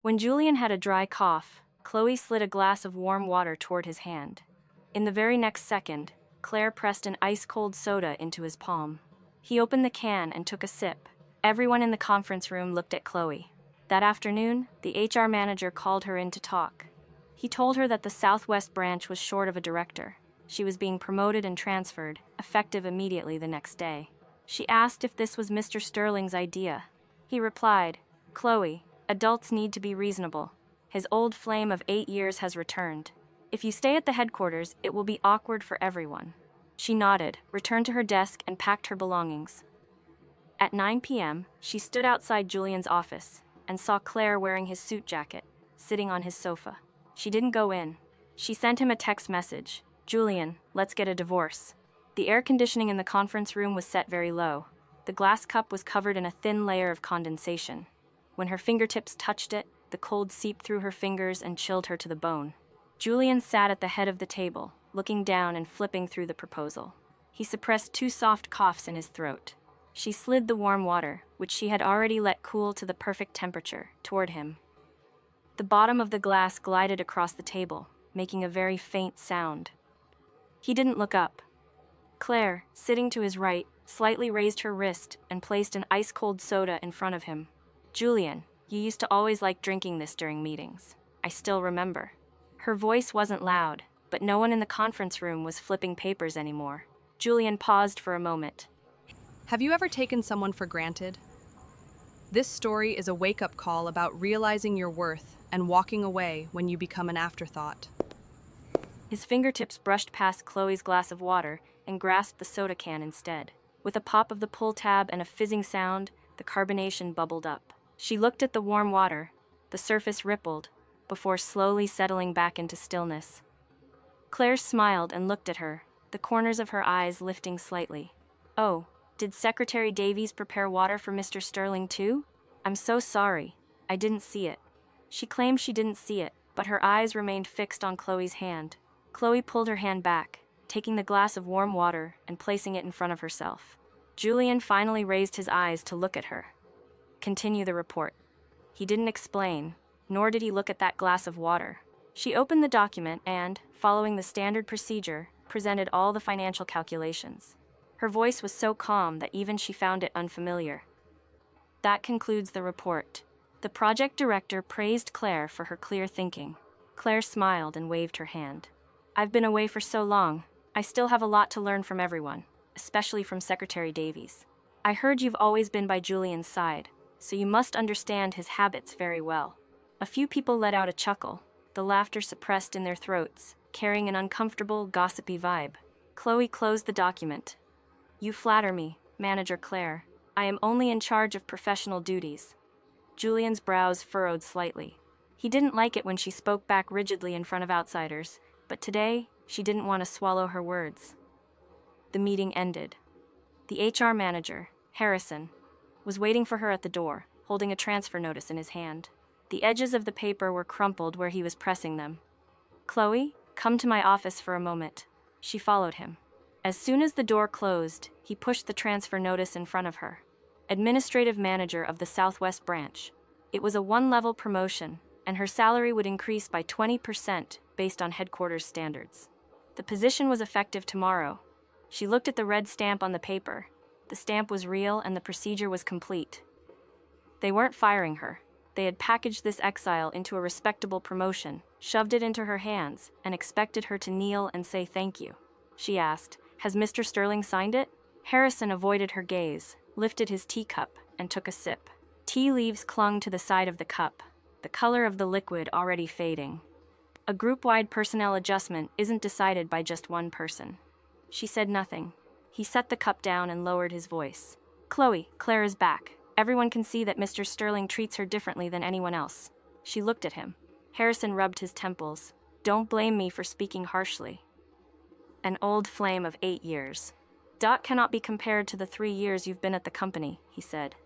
When Julian had a dry cough, Chloe slid a glass of warm water toward his hand. In the very next second, Claire pressed an ice-cold soda into his palm. He opened the can and took a sip. Everyone in the conference room looked at Chloe. That afternoon, the HR manager called her in to talk. He told her that the Southwest branch was short of a director. She was being promoted and transferred, effective immediately the next day. She asked if this was Mr. Sterling's idea. He replied, "Chloe, adults need to be reasonable. His old flame of 8 years has returned. If you stay at the headquarters, it will be awkward for everyone." She nodded, returned to her desk, and packed her belongings. At 9 p.m., she stood outside Julian's office and saw Claire wearing his suit jacket, sitting on his sofa. She didn't go in. She sent him a text message. "Julian, let's get a divorce." The air conditioning in the conference room was set very low. The glass cup was covered in a thin layer of condensation. When her fingertips touched it, the cold seeped through her fingers and chilled her to the bone. Julian sat at the head of the table, looking down and flipping through the proposal. He suppressed 2 soft coughs in his throat. She slid the warm water, which she had already let cool to the perfect temperature, toward him. The bottom of the glass glided across the table, making a very faint sound. He didn't look up. Claire, sitting to his right, slightly raised her wrist and placed an ice-cold soda in front of him. "Julian, you used to always like drinking this during meetings. I still remember." Her voice wasn't loud, but no one in the conference room was flipping papers anymore. Julian paused for a moment. Have you ever taken someone for granted? This story is a wake-up call about realizing your worth and walking away when you become an afterthought. His fingertips brushed past Chloe's glass of water and grasped the soda can instead. With a pop of the pull tab and a fizzing sound, the carbonation bubbled up. She looked at the warm water. The surface rippled, before slowly settling back into stillness. Claire smiled and looked at her, the corners of her eyes lifting slightly. "Oh, did Secretary Davies prepare water for Mr. Sterling too? I'm so sorry. I didn't see it." She claimed she didn't see it, but her eyes remained fixed on Chloe's hand. Chloe pulled her hand back, taking the glass of warm water and placing it in front of herself. Julian finally raised his eyes to look at her. "Continue the report." He didn't explain, nor did he look at that glass of water. She opened the document and, following the standard procedure, presented all the financial calculations. Her voice was so calm that even she found it unfamiliar. "That concludes the report." The project director praised Claire for her clear thinking. Claire smiled and waved her hand. "I've been away for so long. I still have a lot to learn from everyone, especially from Secretary Davies. I heard you've always been by Julian's side, so you must understand his habits very well." A few people let out a chuckle, the laughter suppressed in their throats, carrying an uncomfortable, gossipy vibe. Chloe closed the document. "You flatter me, Manager Claire. I am only in charge of professional duties." Julian's brows furrowed slightly. He didn't like it when she spoke back rigidly in front of outsiders, but today, she didn't want to swallow her words. The meeting ended. The HR manager, Harrison, was waiting for her at the door, holding a transfer notice in his hand. The edges of the paper were crumpled where he was pressing them. "Chloe, come to my office for a moment." She followed him. As soon as the door closed, he pushed the transfer notice in front of her. Administrative manager of the Southwest branch. It was a 1-level promotion, and her salary would increase by 20% based on headquarters standards. The position was effective tomorrow. She looked at the red stamp on the paper. The stamp was real and the procedure was complete. They weren't firing her. They had packaged this exile into a respectable promotion, shoved it into her hands, and expected her to kneel and say thank you. She asked, "Has Mr. Sterling signed it?" Harrison avoided her gaze, lifted his teacup, and took a sip. Tea leaves clung to the side of the cup, the color of the liquid already fading. A group-wide personnel adjustment isn't decided by just one person. She said nothing. He set the cup down and lowered his voice. "Chloe, Claire is back. Everyone can see that Mr. Sterling treats her differently than anyone else." She looked at him. Harrison rubbed his temples. "Don't blame me for speaking harshly." "An old flame of 8 years. Dot cannot be compared to the 3 years you've been at the company," he said.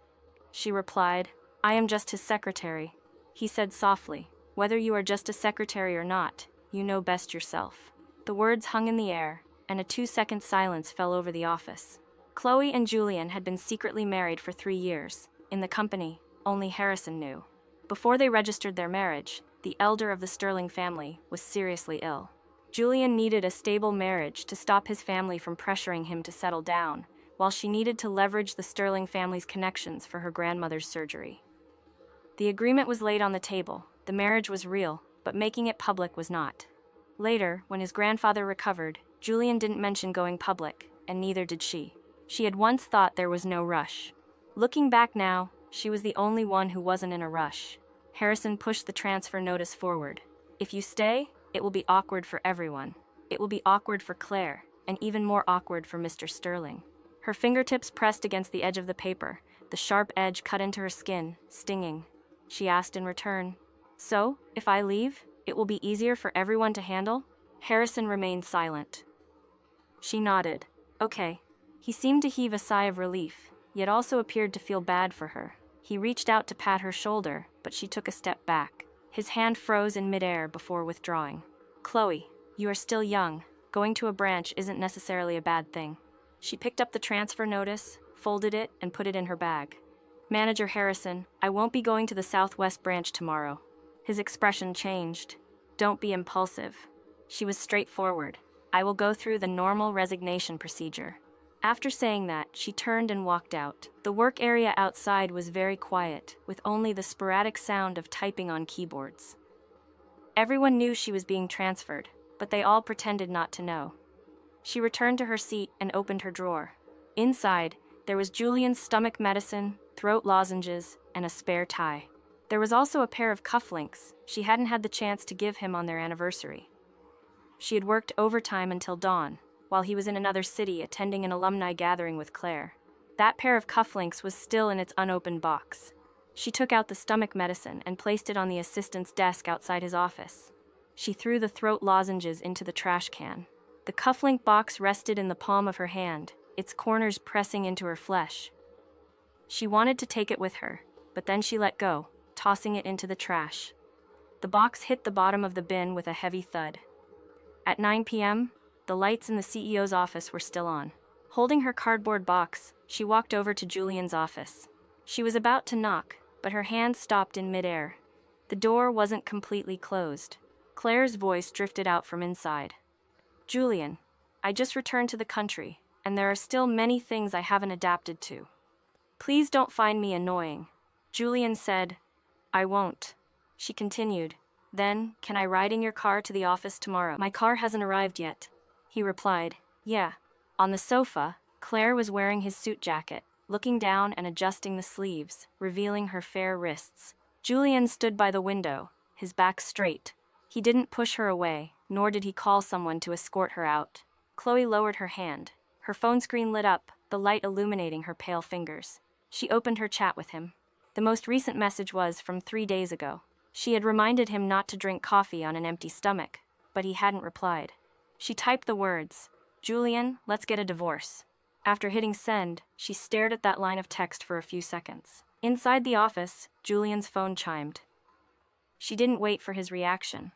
She replied, "I am just his secretary." He said softly, "Whether you are just a secretary or not, you know best yourself." The words hung in the air, and a 2-second silence fell over the office. Chloe and Julian had been secretly married for 3 years. In the company, only Harrison knew. Before they registered their marriage, the elder of the Sterling family was seriously ill. Julian needed a stable marriage to stop his family from pressuring him to settle down, while she needed to leverage the Sterling family's connections for her grandmother's surgery. The agreement was laid on the table. The marriage was real, but making it public was not. Later, when his grandfather recovered, Julian didn't mention going public, and neither did she. She had once thought there was no rush. Looking back now, she was the only one who wasn't in a rush. Harrison pushed the transfer notice forward. If you stay, it will be awkward for everyone. It will be awkward for Claire, and even more awkward for Mr. Sterling. Her fingertips pressed against the edge of the paper, the sharp edge cut into her skin, stinging. She asked in return, "So, if I leave, it will be easier for everyone to handle?" Harrison remained silent. She nodded. Okay. He seemed to heave a sigh of relief, yet also appeared to feel bad for her. He reached out to pat her shoulder, but she took a step back. His hand froze in midair before withdrawing. "Chloe, you are still young. Going to a branch isn't necessarily a bad thing." She picked up the transfer notice, folded it, and put it in her bag. "Manager Harrison, I won't be going to the Southwest branch tomorrow." His expression changed. "Don't be impulsive." She was straightforward. "I will go through the normal resignation procedure." After saying that, she turned and walked out. The work area outside was very quiet, with only the sporadic sound of typing on keyboards. Everyone knew she was being transferred, but they all pretended not to know. She returned to her seat and opened her drawer. Inside, there was Julian's stomach medicine, throat lozenges, and a spare tie. There was also a pair of cufflinks she hadn't had the chance to give him on their anniversary. She had worked overtime until dawn, while he was in another city attending an alumni gathering with Claire. That pair of cufflinks was still in its unopened box. She took out the stomach medicine and placed it on the assistant's desk outside his office. She threw the throat lozenges into the trash can. The cufflink box rested in the palm of her hand, its corners pressing into her flesh. She wanted to take it with her, but then she let go, tossing it into the trash. The box hit the bottom of the bin with a heavy thud. At 9 p.m., the lights in the CEO's office were still on. Holding her cardboard box, she walked over to Julian's office. She was about to knock, but her hand stopped in midair. The door wasn't completely closed. Claire's voice drifted out from inside. "Julian, I just returned to the country, and there are still many things I haven't adapted to. Please don't find me annoying." Julian said, "I won't." She continued, "Then, can I ride in your car to the office tomorrow?" "My car hasn't arrived yet." He replied, "Yeah." On the sofa, Claire was wearing his suit jacket, looking down and adjusting the sleeves, revealing her fair wrists. Julian stood by the window, his back straight. He didn't push her away, nor did he call someone to escort her out. Chloe lowered her hand. Her phone screen lit up, the light illuminating her pale fingers. She opened her chat with him. The most recent message was from 3 days ago. She had reminded him not to drink coffee on an empty stomach, but he hadn't replied. She typed the words, "Julian, let's get a divorce." After hitting send, she stared at that line of text for a few seconds. Inside the office, Julian's phone chimed. She didn't wait for his reaction.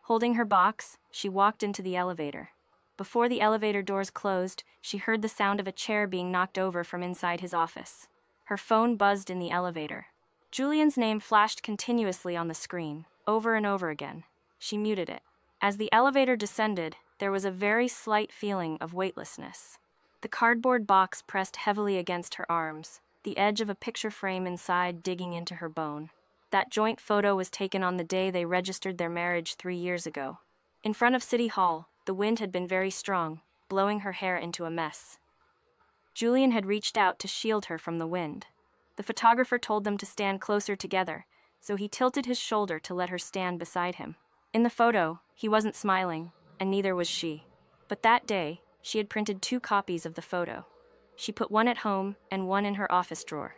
Holding her box, she walked into the elevator. Before the elevator doors closed, she heard the sound of a chair being knocked over from inside his office. Her phone buzzed in the elevator. Julian's name flashed continuously on the screen, over and over again. She muted it. As the elevator descended, there was a very slight feeling of weightlessness. The cardboard box pressed heavily against her arms, the edge of a picture frame inside digging into her bone. That joint photo was taken on the day they registered their marriage 3 years ago. In front of City Hall, the wind had been very strong, blowing her hair into a mess. Julian had reached out to shield her from the wind. The photographer told them to stand closer together, so he tilted his shoulder to let her stand beside him. In the photo, he wasn't smiling, and neither was she. But that day, she had printed 2 copies of the photo. She put one at home and one in her office drawer.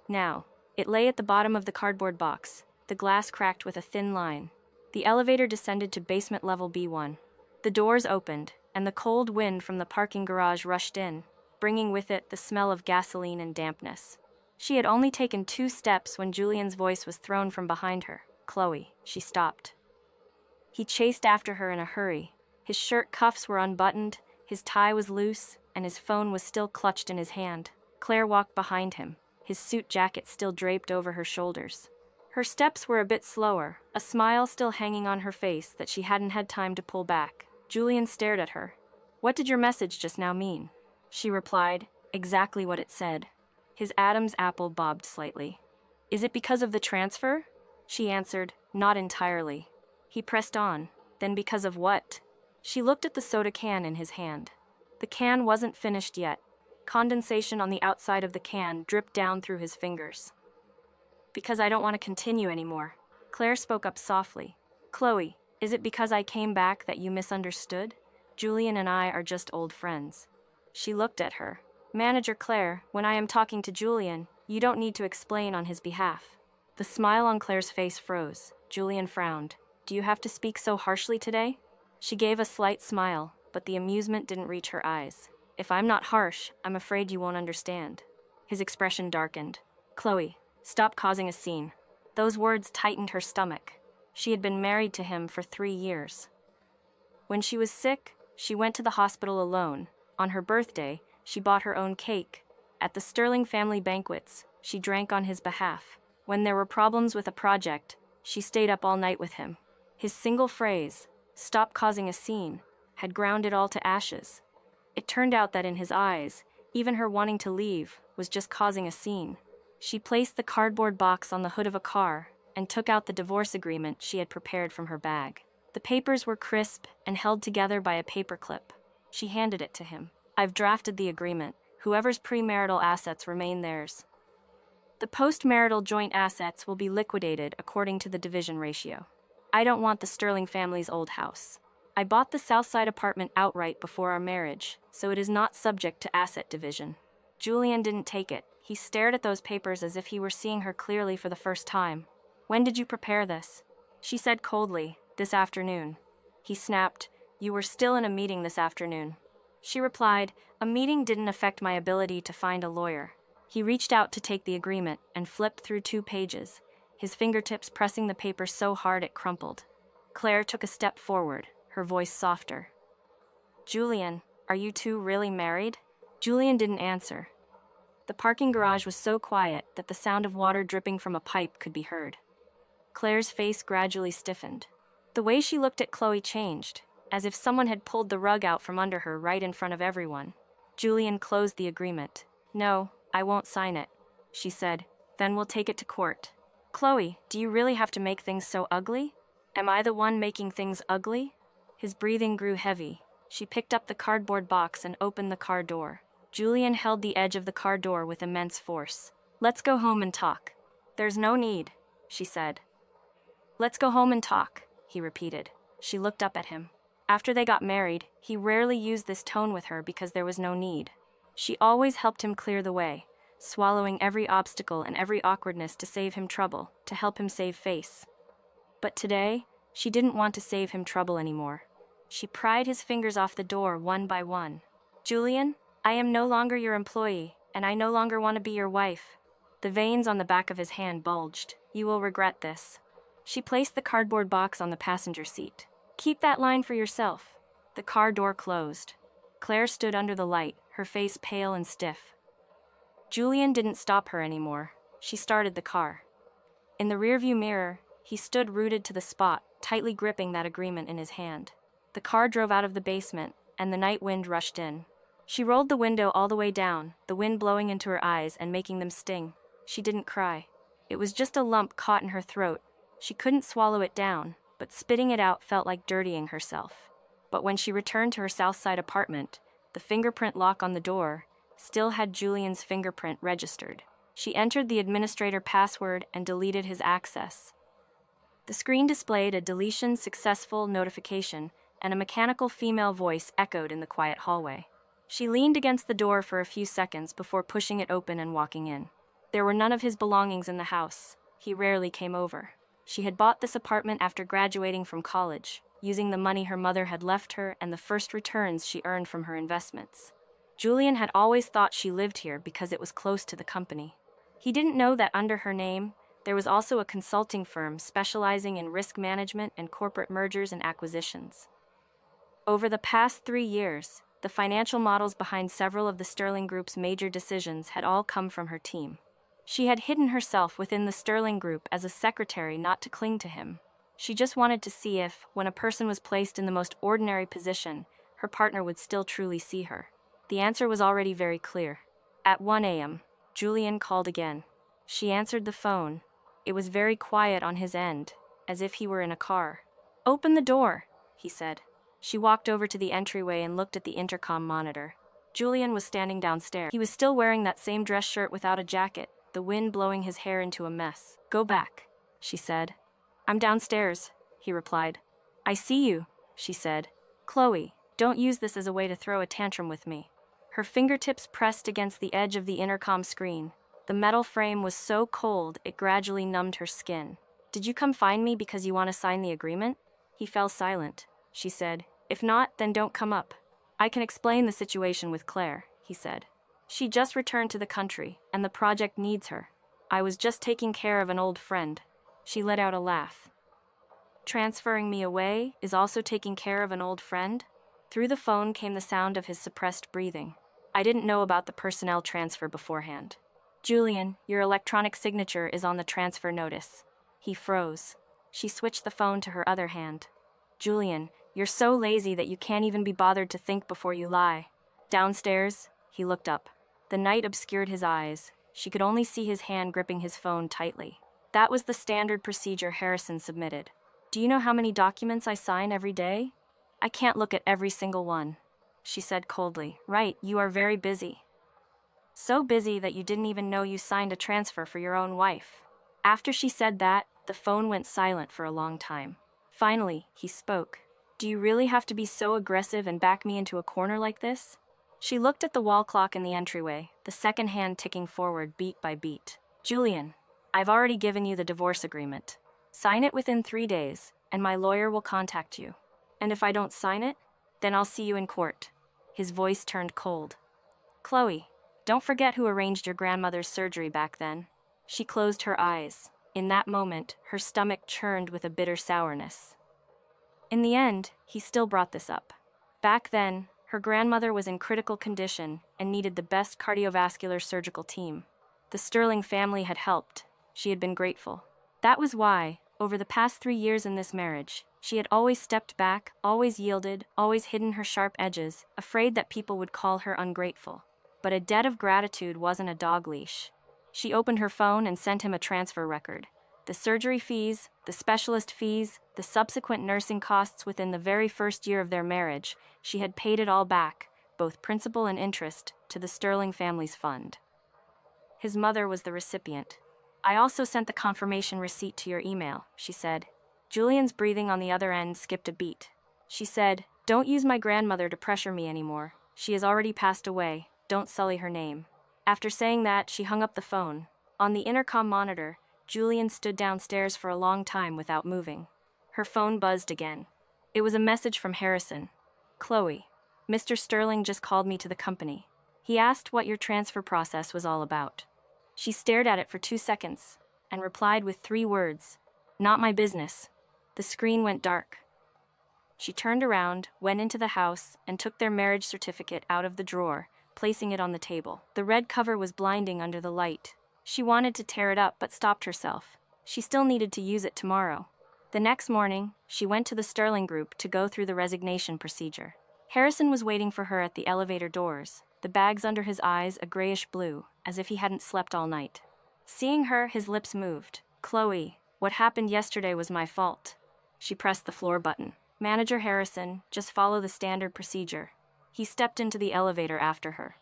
Now, it lay at the bottom of the cardboard box, the glass cracked with a thin line. The elevator descended to basement level B1. The doors opened, and the cold wind from the parking garage rushed in, bringing with it the smell of gasoline and dampness. She had only taken 2 steps when Julian's voice was thrown from behind her. "Chloe." She stopped. He chased after her in a hurry. His shirt cuffs were unbuttoned, his tie was loose, and his phone was still clutched in his hand. Claire walked behind him, his suit jacket still draped over her shoulders. Her steps were a bit slower, a smile still hanging on her face that she hadn't had time to pull back. Julian stared at her. "What did your message just now mean?" She replied, exactly what it said. His Adam's apple bobbed slightly. "Is it because of the transfer?" She answered, "Not entirely." He pressed on. "Then because of what?" She looked at the soda can in his hand. The can wasn't finished yet. Condensation on the outside of the can dripped down through his fingers. "Because I don't want to continue anymore." Claire spoke up softly. "Chloe, is it because I came back that you misunderstood? Julian and I are just old friends." She looked at her. "Manager Claire, when I am talking to Julian, you don't need to explain on his behalf." The smile on Claire's face froze. Julian frowned. "Do you have to speak so harshly today?" She gave a slight smile, but the amusement didn't reach her eyes. "If I'm not harsh, I'm afraid you won't understand." His expression darkened. "Chloe, stop causing a scene." Those words tightened her stomach. She had been married to him for 3 years. When she was sick, she went to the hospital alone. On her birthday, she bought her own cake. At the Sterling family banquets, she drank on his behalf. When there were problems with a project, she stayed up all night with him. His single phrase, "Stop causing a scene," had ground it all to ashes. It turned out that in his eyes, even her wanting to leave was just causing a scene. She placed the cardboard box on the hood of a car and took out the divorce agreement she had prepared from her bag. The papers were crisp and held together by a paperclip. She handed it to him. "I've drafted the agreement. Whoever's premarital assets remain theirs. The postmarital joint assets will be liquidated according to the division ratio. I don't want the Sterling family's old house. I bought the Southside apartment outright before our marriage, so it is not subject to asset division." Julian didn't take it. He stared at those papers as if he were seeing her clearly for the first time. "When did you prepare this?" She said coldly, "This afternoon." He snapped, "You were still in a meeting this afternoon." She replied, "A meeting didn't affect my ability to find a lawyer." He reached out to take the agreement and flipped through 2 pages, his fingertips pressing the paper so hard it crumpled. Claire took a step forward, her voice softer. "Julian, are you two really married?" Julian didn't answer. The parking garage was so quiet that the sound of water dripping from a pipe could be heard. Claire's face gradually stiffened. The way she looked at Chloe changed, as if someone had pulled the rug out from under her right in front of everyone. Julian closed the agreement. "No, I won't sign it," she said. "Then we'll take it to court." "Chloe, do you really have to make things so ugly? Am I the one making things ugly?" His breathing grew heavy. She picked up the cardboard box and opened the car door. Julian held the edge of the car door with immense force. "Let's go home and talk." "There's no need," she said. "Let's go home and talk," he repeated. She looked up at him. After they got married, he rarely used this tone with her because there was no need. She always helped him clear the way, swallowing every obstacle and every awkwardness to save him trouble, to help him save face. But today, she didn't want to save him trouble anymore. She pried his fingers off the door one by one. "Julian, I am no longer your employee, and I no longer want to be your wife." The veins on the back of his hand bulged. "You will regret this." She placed the cardboard box on the passenger seat. "Keep that line for yourself." The car door closed. Claire stood under the light, her face pale and stiff. Julian didn't stop her anymore. She started the car. In the rearview mirror, he stood rooted to the spot, tightly gripping that agreement in his hand. The car drove out of the basement, and the night wind rushed in. She rolled the window all the way down, the wind blowing into her eyes and making them sting. She didn't cry. It was just a lump caught in her throat. She couldn't swallow it down, but spitting it out felt like dirtying herself. But when she returned to her Southside apartment, the fingerprint lock on the door still had Julian's fingerprint registered. She entered the administrator password and deleted his access. The screen displayed a deletion successful notification, and a mechanical female voice echoed in the quiet hallway. She leaned against the door for a few seconds before pushing it open and walking in. There were none of his belongings in the house. He rarely came over. She had bought this apartment after graduating from college, using the money her mother had left her and the first returns she earned from her investments. Julian had always thought she lived here because it was close to the company. He didn't know that under her name, there was also a consulting firm specializing in risk management and corporate mergers and acquisitions. Over the past 3 years, the financial models behind several of the Sterling Group's major decisions had all come from her team. She had hidden herself within the Sterling group as a secretary not to cling to him. She just wanted to see if, when a person was placed in the most ordinary position, her partner would still truly see her. The answer was already very clear. At 1 a.m., Julian called again. She answered the phone. It was very quiet on his end, as if he were in a car. "Open the door," he said. She walked over to the entryway and looked at the intercom monitor. Julian was standing downstairs. He was still wearing that same dress shirt without a jacket, the wind blowing his hair into a mess. "Go back," she said. "I'm downstairs," he replied. "I see you," she said. "Chloe, don't use this as a way to throw a tantrum with me." Her fingertips pressed against the edge of the intercom screen. The metal frame was so cold it gradually numbed her skin. "Did you come find me because you want to sign the agreement?" He fell silent. She said, "If not, then don't come up." "I can explain the situation with Claire," he said. "She just returned to the country, and the project needs her. I was just taking care of an old friend." She let out a laugh. "Transferring me away is also taking care of an old friend?" Through the phone came the sound of his suppressed breathing. "I didn't know about the personnel transfer beforehand." "Julian, your electronic signature is on the transfer notice." He froze. She switched the phone to her other hand. "Julian, you're so lazy that you can't even be bothered to think before you lie." Downstairs, he looked up. The night obscured his eyes. She could only see his hand gripping his phone tightly. "That was the standard procedure Harrison submitted. Do you know how many documents I sign every day? I can't look at every single one." She said coldly, "Right, you are very busy. So busy that you didn't even know you signed a transfer for your own wife." After she said that, the phone went silent for a long time. Finally, he spoke. "Do you really have to be so aggressive and back me into a corner like this?" She looked at the wall clock in the entryway, the second hand ticking forward beat by beat. "Julian, I've already given you the divorce agreement. Sign it within 3 days, and my lawyer will contact you. And if I don't sign it, then I'll see you in court." His voice turned cold. "Chloe, don't forget who arranged your grandmother's surgery back then." She closed her eyes. In that moment, her stomach churned with a bitter sourness. In the end, he still brought this up. Back then, her grandmother was in critical condition and needed the best cardiovascular surgical team. The Sterling family had helped. She had been grateful. That was why, over the past 3 years in this marriage, she had always stepped back, always yielded, always hidden her sharp edges, afraid that people would call her ungrateful. But a debt of gratitude wasn't a dog leash. She opened her phone and sent him a transfer record. The surgery fees, the specialist fees, the subsequent nursing costs within the very first year of their marriage, she had paid it all back, both principal and interest, to the Sterling family's fund. His mother was the recipient. "I also sent the confirmation receipt to your email," she said. Julian's breathing on the other end skipped a beat. She said, "Don't use my grandmother to pressure me anymore. She has already passed away. Don't sully her name." After saying that, she hung up the phone. On the intercom monitor, Julian stood downstairs for a long time without moving. Her phone buzzed again. It was a message from Harrison. "Chloe, Mr. Sterling just called me to the company. He asked what your transfer process was all about." She stared at it for 2 seconds and replied with 3 words, "Not my business." The screen went dark. She turned around, went into the house, and took their marriage certificate out of the drawer, placing it on the table. The red cover was blinding under the light. She wanted to tear it up but stopped herself. She still needed to use it tomorrow. The next morning, she went to the Sterling group to go through the resignation procedure. Harrison was waiting for her at the elevator doors, the bags under his eyes a grayish blue, as if he hadn't slept all night. Seeing her, his lips moved. "Chloe, what happened yesterday was my fault." She pressed the floor button. "Manager Harrison, just follow the standard procedure." He stepped into the elevator after her.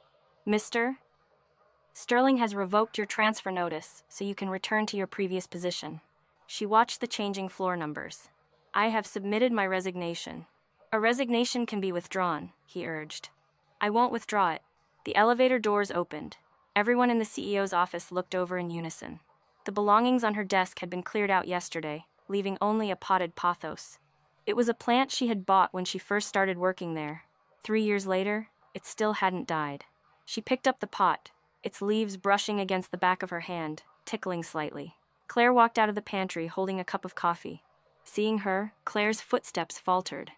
"Mr. Sterling has revoked your transfer notice, so you can return to your previous position." She watched the changing floor numbers. "I have submitted my resignation." "A resignation can be withdrawn," he urged. "I won't withdraw it." The elevator doors opened. Everyone in the CEO's office looked over in unison. The belongings on her desk had been cleared out yesterday, leaving only a potted pothos. It was a plant she had bought when she first started working there. 3 years later, it still hadn't died. She picked up the pot, its leaves brushing against the back of her hand, tickling slightly. Claire walked out of the pantry holding a cup of coffee. Seeing her, Claire's footsteps faltered.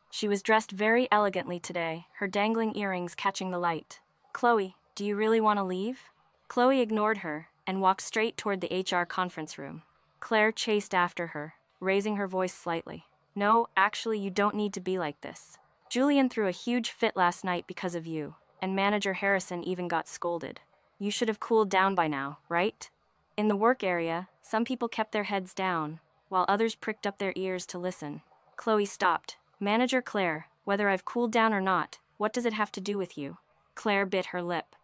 She was dressed very elegantly today, her dangling earrings catching the light. "Chloe, do you really want to leave?" Chloe ignored her, and walked straight toward the HR conference room. Claire chased after her, raising her voice slightly. No, actually, you don't need to be like this. Julian threw a huge fit last night because of you, and manager Harrison even got scolded. You should have cooled down by now, right? In the work area, some people kept their heads down, while others pricked up their ears to listen. Chloe stopped. Manager Claire, whether I've cooled down or not, what does it have to do with you? Claire bit her lip.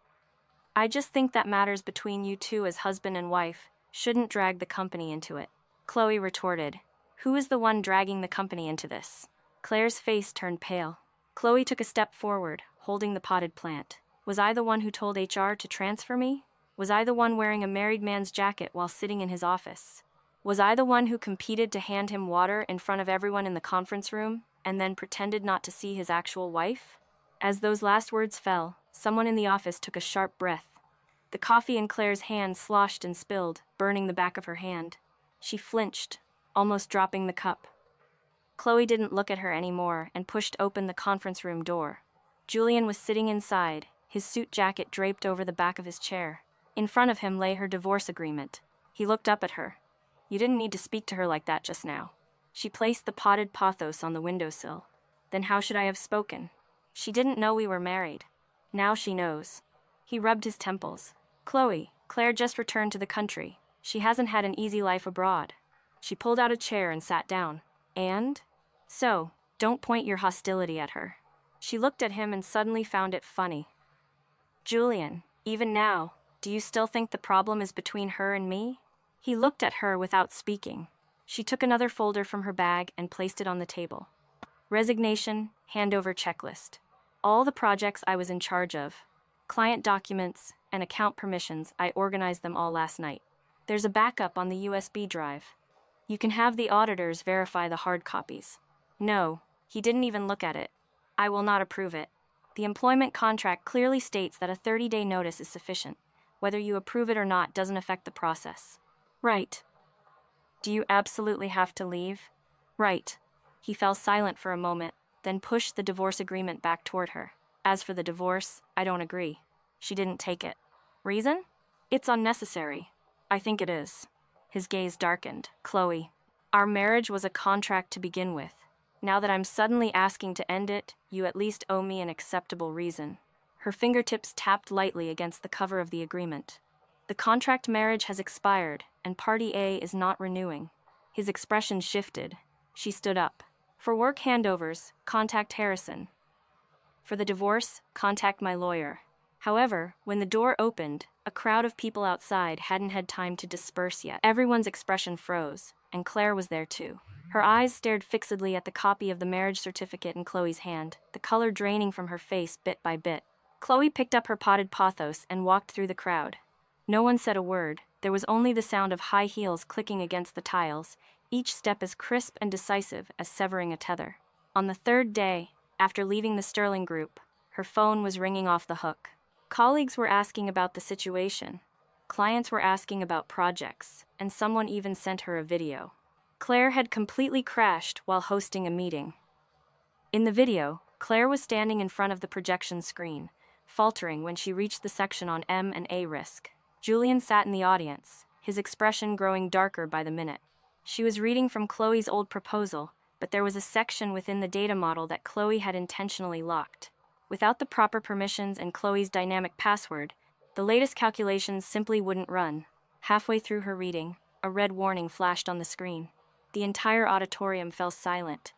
I just think that matters between you two as husband and wife shouldn't drag the company into it. Chloe retorted. Who is the one dragging the company into this? Claire's face turned pale. Chloe took a step forward, holding the potted plant. Was I the one who told HR to transfer me? Was I the one wearing a married man's jacket while sitting in his office? Was I the one who competed to hand him water in front of everyone in the conference room, and then pretended not to see his actual wife? As those last words fell, someone in the office took a sharp breath. The coffee in Claire's hand sloshed and spilled, burning the back of her hand. She flinched, almost dropping the cup. Chloe didn't look at her anymore and pushed open the conference room door. Julian was sitting inside, his suit jacket draped over the back of his chair. In front of him lay her divorce agreement. He looked up at her. You didn't need to speak to her like that just now. She placed the potted pothos on the windowsill. Then how should I have spoken? She didn't know we were married. Now she knows. He rubbed his temples. Chloe, Claire just returned to the country. She hasn't had an easy life abroad. She pulled out a chair and sat down. And? So, don't point your hostility at her. She looked at him and suddenly found it funny. Julian, even now, do you still think the problem is between her and me? He looked at her without speaking. She took another folder from her bag and placed it on the table. Resignation, handover checklist. All the projects I was in charge of. Client documents and account permissions, I organized them all last night. There's a backup on the USB drive. You can have the auditors verify the hard copies. No, he didn't even look at it. I will not approve it. The employment contract clearly states that a 30-day notice is sufficient. Whether you approve it or not doesn't affect the process. Right. Do you absolutely have to leave? Right. He fell silent for a moment, then pushed the divorce agreement back toward her. As for the divorce, I don't agree. She didn't take it. Reason? It's unnecessary. I think it is. His gaze darkened. Chloe, our marriage was a contract to begin with. Now that I'm suddenly asking to end it, you at least owe me an acceptable reason. Her fingertips tapped lightly against the cover of the agreement. The contract marriage has expired, and Party A is not renewing. His expression shifted. She stood up. For work handovers, contact Harrison. For the divorce, contact my lawyer. However, when the door opened, a crowd of people outside hadn't had time to disperse yet. Everyone's expression froze, and Claire was there too. Her eyes stared fixedly at the copy of the marriage certificate in Chloe's hand, the color draining from her face bit by bit. Chloe picked up her potted pothos and walked through the crowd. No one said a word. There was only the sound of high heels clicking against the tiles, each step as crisp and decisive as severing a tether. On the third day, after leaving the Sterling Group, her phone was ringing off the hook. Colleagues were asking about the situation. Clients were asking about projects, and someone even sent her a video. Claire had completely crashed while hosting a meeting. In the video, Claire was standing in front of the projection screen, faltering when she reached the section on M&A risk. Julian sat in the audience, his expression growing darker by the minute. She was reading from Chloe's old proposal, but there was a section within the data model that Chloe had intentionally locked. Without the proper permissions and Chloe's dynamic password, the latest calculations simply wouldn't run. Halfway through her reading, a red warning flashed on the screen. The entire auditorium fell silent.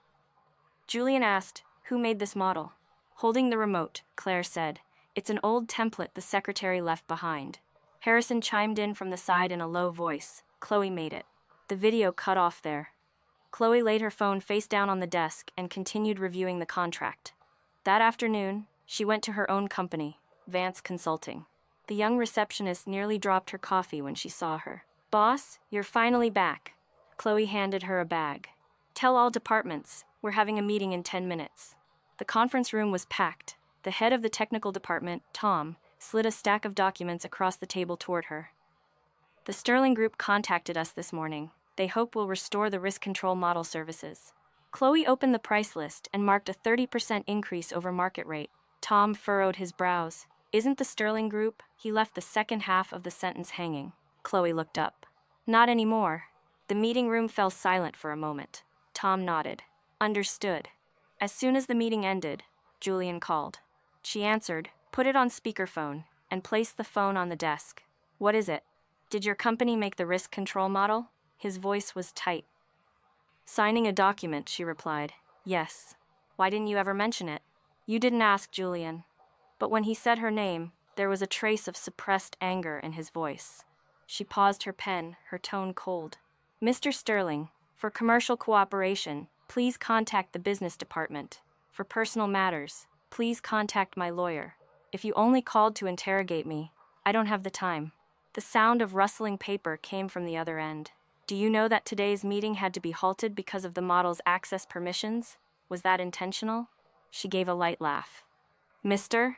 Julian asked, "Who made this model?" Holding the remote, Claire said, "It's an old template the secretary left behind." Harrison chimed in from the side in a low voice. "Chloe made it." The video cut off there. Chloe laid her phone face down on the desk and continued reviewing the contract. That afternoon, she went to her own company, Vance Consulting. The young receptionist nearly dropped her coffee when she saw her. "Boss, you're finally back." Chloe handed her a bag. "Tell all departments, we're having a meeting in 10 minutes. The conference room was packed. The head of the technical department, Tom, slid a stack of documents across the table toward her. "The Sterling Group contacted us this morning. They hope we'll restore the risk control model services." Chloe opened the price list and marked a 30% increase over market rate. Tom furrowed his brows. "Isn't the Sterling Group?" He left the second half of the sentence hanging. Chloe looked up. Not anymore. The meeting room fell silent for a moment. Tom nodded. Understood. As soon as the meeting ended, Julian called. She answered, put it on speakerphone, and placed the phone on the desk. What is it? Did your company make the risk control model? His voice was tight. Signing a document, she replied. Yes. Why didn't you ever mention it? You didn't ask, Julian. But when he said her name, there was a trace of suppressed anger in his voice. She paused her pen, her tone cold. Mr. Sterling, for commercial cooperation, please contact the business department. For personal matters, please contact my lawyer. If you only called to interrogate me, I don't have the time. The sound of rustling paper came from the other end. Do you know that today's meeting had to be halted because of the model's access permissions? Was that intentional? She gave a light laugh. Mr.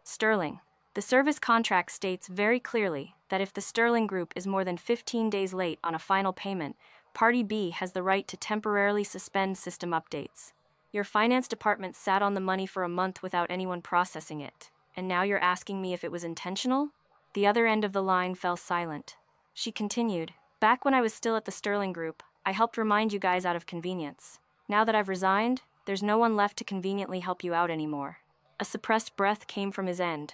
Sterling, the service contract states very clearly that if the Sterling Group is more than 15 days late on a final payment, Party B has the right to temporarily suspend system updates. Your finance department sat on the money for a month without anyone processing it, and now you're asking me if it was intentional? The other end of the line fell silent. She continued, back when I was still at the Sterling Group, I helped remind you guys out of convenience. Now that I've resigned, there's no one left to conveniently help you out anymore. A suppressed breath came from his end.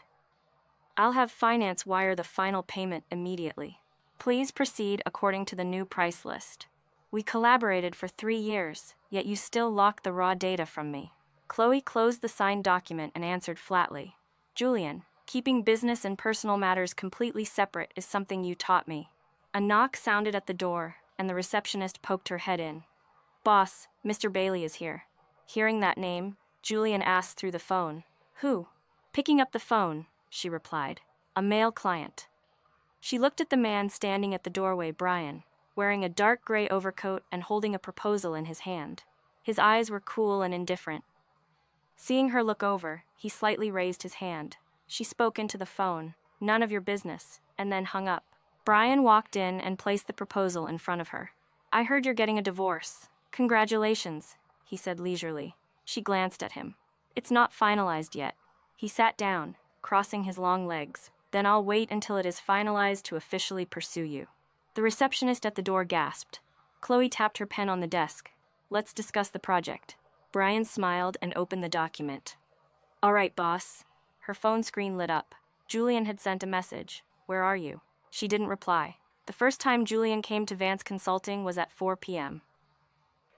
I'll have finance wire the final payment immediately. Please proceed according to the new price list. We collaborated for 3 years, yet you still lock the raw data from me. Chloe closed the signed document and answered flatly. Julian, keeping business and personal matters completely separate is something you taught me. A knock sounded at the door, and the receptionist poked her head in. Boss, Mr. Bailey is here. Hearing that name, Julian asked through the phone. Who? Picking up the phone, she replied. A male client. She looked at the man standing at the doorway, Brian, wearing a dark gray overcoat and holding a proposal in his hand. His eyes were cool and indifferent. Seeing her look over, he slightly raised his hand. She spoke into the phone, none of your business, and then hung up. Brian walked in and placed the proposal in front of her. I heard you're getting a divorce. Congratulations, he said leisurely. She glanced at him. It's not finalized yet. He sat down, crossing his long legs. Then I'll wait until it is finalized to officially pursue you. The receptionist at the door gasped. Chloe tapped her pen on the desk. Let's discuss the project. Brian smiled and opened the document. All right, boss. Her phone screen lit up. Julian had sent a message. Where are you? She didn't reply. The first time Julian came to Vance Consulting was at 4 p.m.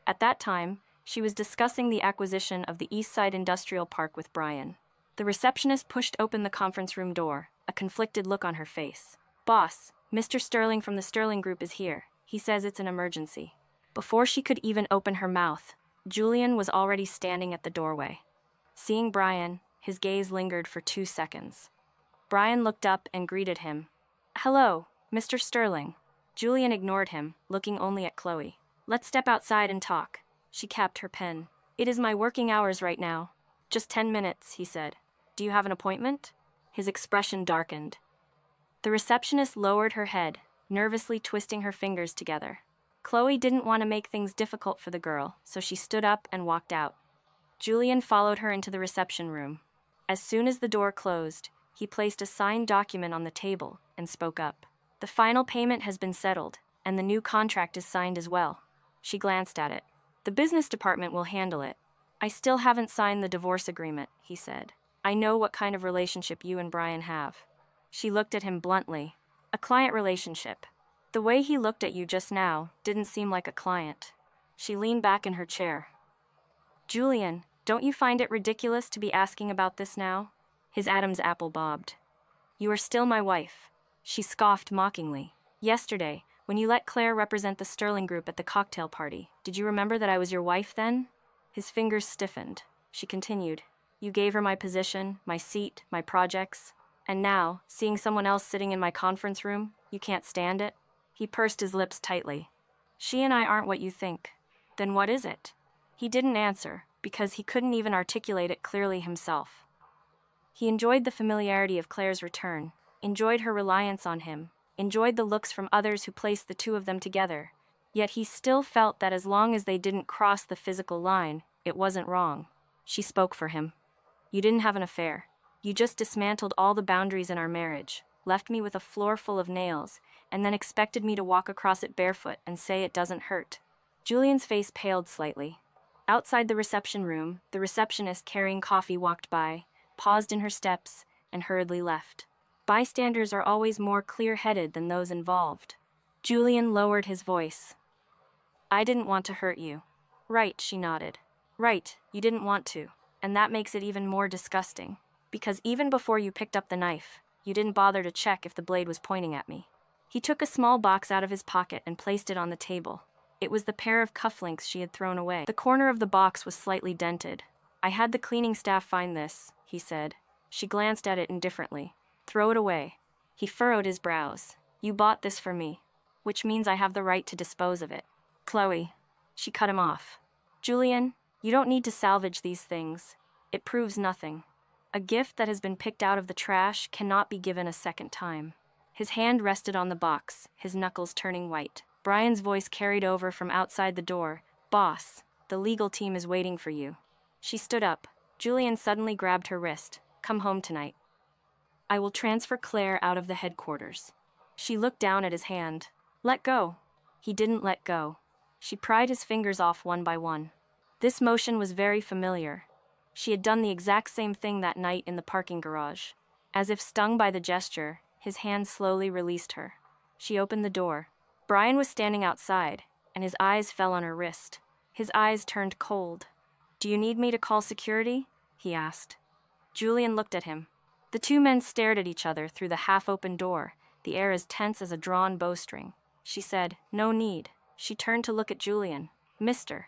At that time, she was discussing the acquisition of the Eastside Industrial Park with Brian. The receptionist pushed open the conference room door, a conflicted look on her face. Boss, Mr. Sterling from the Sterling Group is here. He says it's an emergency. Before she could even open her mouth, Julian was already standing at the doorway. Seeing Brian, his gaze lingered for 2 seconds. Brian looked up and greeted him. Hello, Mr. Sterling. Julian ignored him, looking only at Chloe. Let's step outside and talk. She capped her pen. It is my working hours right now. Just 10 minutes, he said. Do you have an appointment? His expression darkened. The receptionist lowered her head, nervously twisting her fingers together. Chloe didn't want to make things difficult for the girl, so she stood up and walked out. Julian followed her into the reception room. As soon as the door closed, he placed a signed document on the table and spoke up. The final payment has been settled, and the new contract is signed as well. She glanced at it. The business department will handle it. I still haven't signed the divorce agreement, he said. I know what kind of relationship you and Brian have. She looked at him bluntly. A client relationship. The way he looked at you just now didn't seem like a client. She leaned back in her chair. Julian, don't you find it ridiculous to be asking about this now? His Adam's apple bobbed. You are still my wife. She scoffed mockingly. Yesterday, when you let Claire represent the Sterling Group at the cocktail party, did you remember that I was your wife then? His fingers stiffened. She continued. You gave her my position, my seat, my projects. And now, seeing someone else sitting in my conference room, you can't stand it? He pursed his lips tightly. She and I aren't what you think. Then what is it? He didn't answer, because he couldn't even articulate it clearly himself. He enjoyed the familiarity of Claire's return, enjoyed her reliance on him, enjoyed the looks from others who placed the two of them together. Yet he still felt that as long as they didn't cross the physical line, it wasn't wrong. She spoke for him. You didn't have an affair. You just dismantled all the boundaries in our marriage. left me with a floor full of nails, and then expected me to walk across it barefoot and say it doesn't hurt. Julian's face paled slightly. Outside the reception room, the receptionist carrying coffee walked by, paused in her steps, and hurriedly left. Bystanders are always more clear-headed than those involved. Julian lowered his voice. I didn't want to hurt you. Right, she nodded. Right, you didn't want to. And that makes it even more disgusting. Because even before you picked up the knife, you didn't bother to check if the blade was pointing at me. He took a small box out of his pocket and placed it on the table. It was the pair of cufflinks she had thrown away. The corner of the box was slightly dented. I had the cleaning staff find this, he said. She glanced at it indifferently. Throw it away. He furrowed his brows. You bought this for me, which means I have the right to dispose of it. Chloe. She cut him off. Julian, you don't need to salvage these things. It proves nothing. A gift that has been picked out of the trash cannot be given a second time. His hand rested on the box, his knuckles turning white. Brian's voice carried over from outside the door. Boss, the legal team is waiting for you. She stood up. Julian suddenly grabbed her wrist. Come home tonight. I will transfer Claire out of the headquarters. She looked down at his hand. Let go. He didn't let go. She pried his fingers off one by one. This motion was very familiar. She had done the exact same thing that night in the parking garage. As if stung by the gesture, his hand slowly released her. She opened the door. Brian was standing outside, and his eyes fell on her wrist. His eyes turned cold. Do you need me to call security? He asked. Julian looked at him. The two men stared at each other through the half-open door, the air as tense as a drawn bowstring. She said, No need. She turned to look at Julian. Mr.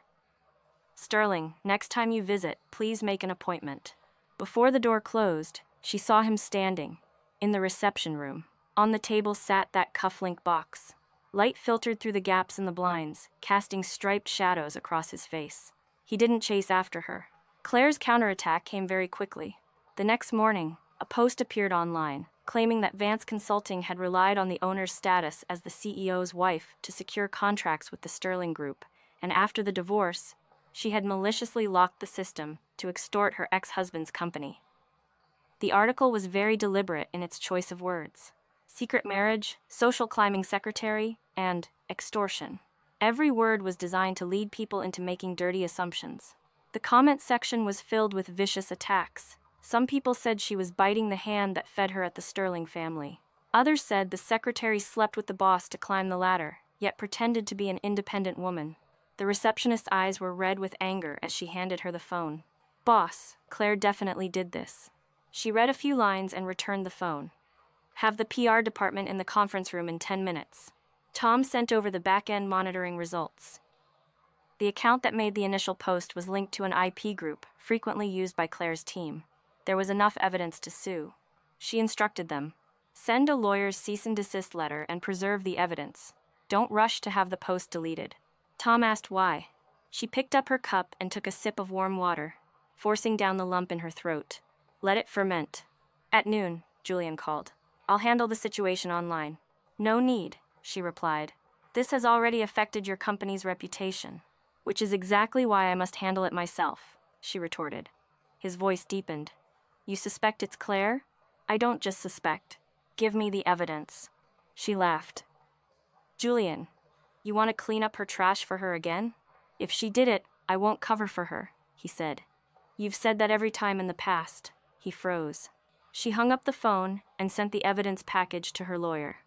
Sterling, next time you visit, please make an appointment. Before the door closed, she saw him standing, in the reception room. On the table sat that cufflink box. Light filtered through the gaps in the blinds, casting striped shadows across his face. He didn't chase after her. Claire's counterattack came very quickly. The next morning, a post appeared online, claiming that Vance Consulting had relied on the owner's status as the CEO's wife to secure contracts with the Sterling Group, and after the divorce, she had maliciously locked the system to extort her ex-husband's company. The article was very deliberate in its choice of words. Secret marriage, social climbing secretary, and extortion. Every word was designed to lead people into making dirty assumptions. The comment section was filled with vicious attacks. Some people said she was biting the hand that fed her at the Sterling family. Others said the secretary slept with the boss to climb the ladder, yet pretended to be an independent woman. The receptionist's eyes were red with anger as she handed her the phone. Boss, Claire definitely did this. She read a few lines and returned the phone. Have the PR department in the conference room in 10 minutes. Tom sent over the back-end monitoring results. The account that made the initial post was linked to an IP group, frequently used by Claire's team. There was enough evidence to sue. She instructed them. Send a lawyer's cease and desist letter and preserve the evidence. Don't rush to have the post deleted. Tom asked why. She picked up her cup and took a sip of warm water, forcing down the lump in her throat. Let it ferment. At noon, Julian called. I'll handle the situation online. No need, she replied. This has already affected your company's reputation, which is exactly why I must handle it myself, she retorted. His voice deepened. You suspect it's Claire? I don't just suspect. Give me the evidence. She laughed. Julian, you want to clean up her trash for her again? If she did it, I won't cover for her, he said. You've said that every time in the past. He froze. She hung up the phone and sent the evidence package to her lawyer.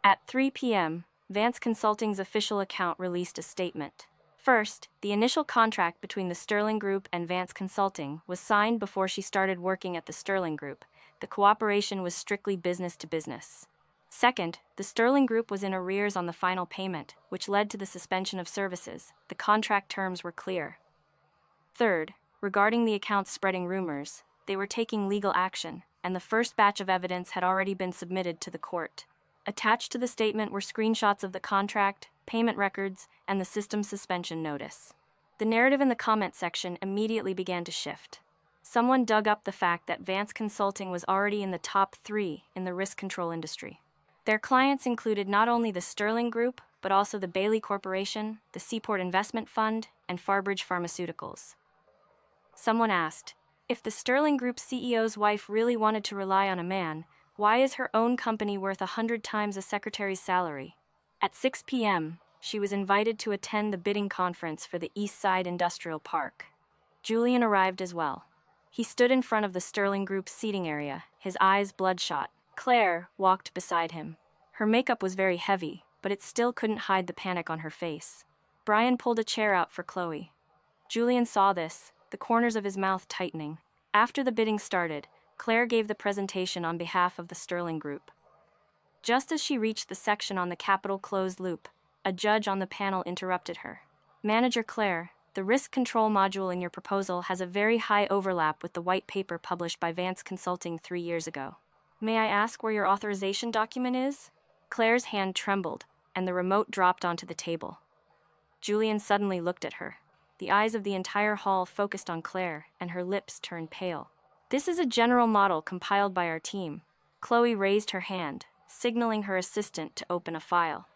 At 3 p.m., Vance Consulting's official account released a statement. First, the initial contract between the Sterling Group and Vance Consulting was signed before she started working at the Sterling Group. The cooperation was strictly business to business. Second, the Sterling Group was in arrears on the final payment, which led to the suspension of services. The contract terms were clear. Third, regarding the accounts spreading rumors, they were taking legal action, and the first batch of evidence had already been submitted to the court. Attached to the statement were screenshots of the contract, payment records, and the system suspension notice. The narrative in the comment section immediately began to shift. Someone dug up the fact that Vance Consulting was already in the top 3 in the risk control industry. Their clients included not only the Sterling Group, but also the Bailey Corporation, the Seaport Investment Fund, and Farbridge Pharmaceuticals. Someone asked, if the Sterling Group CEO's wife really wanted to rely on a man, Why is her own company worth 100 times a secretary's salary? At 6 p.m., she was invited to attend the bidding conference for the East Side Industrial Park. Julian arrived as well. He stood in front of the Sterling Group's seating area, his eyes bloodshot. Claire walked beside him. Her makeup was very heavy, but it still couldn't hide the panic on her face. Brian pulled a chair out for Chloe. Julian saw this, the corners of his mouth tightening. After the bidding started, Claire gave the presentation on behalf of the Sterling Group. Just as she reached the section on the capital closed loop, a judge on the panel interrupted her. Manager Claire, the risk control module in your proposal has a very high overlap with the white paper published by Vance Consulting 3 years ago. May I ask where your authorization document is? Claire's hand trembled, and the remote dropped onto the table. Julian suddenly looked at her. The eyes of the entire hall focused on Claire, and her lips turned pale. This is a general model compiled by our team. Chloe raised her hand, signaling her assistant to open a file.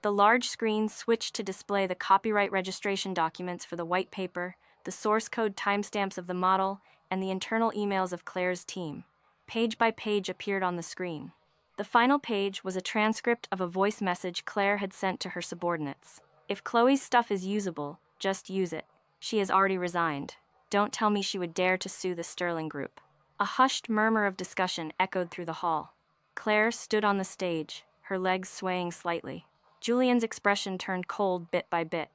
The large screen switched to display the copyright registration documents for the white paper, the source code timestamps of the model, and the internal emails of Claire's team. Page by page appeared on the screen. The final page was a transcript of a voice message Claire had sent to her subordinates. If Chloe's stuff is usable, just use it. She has already resigned. Don't tell me she would dare to sue the Sterling Group. A hushed murmur of discussion echoed through the hall. Claire stood on the stage, her legs swaying slightly. Julian's expression turned cold bit by bit.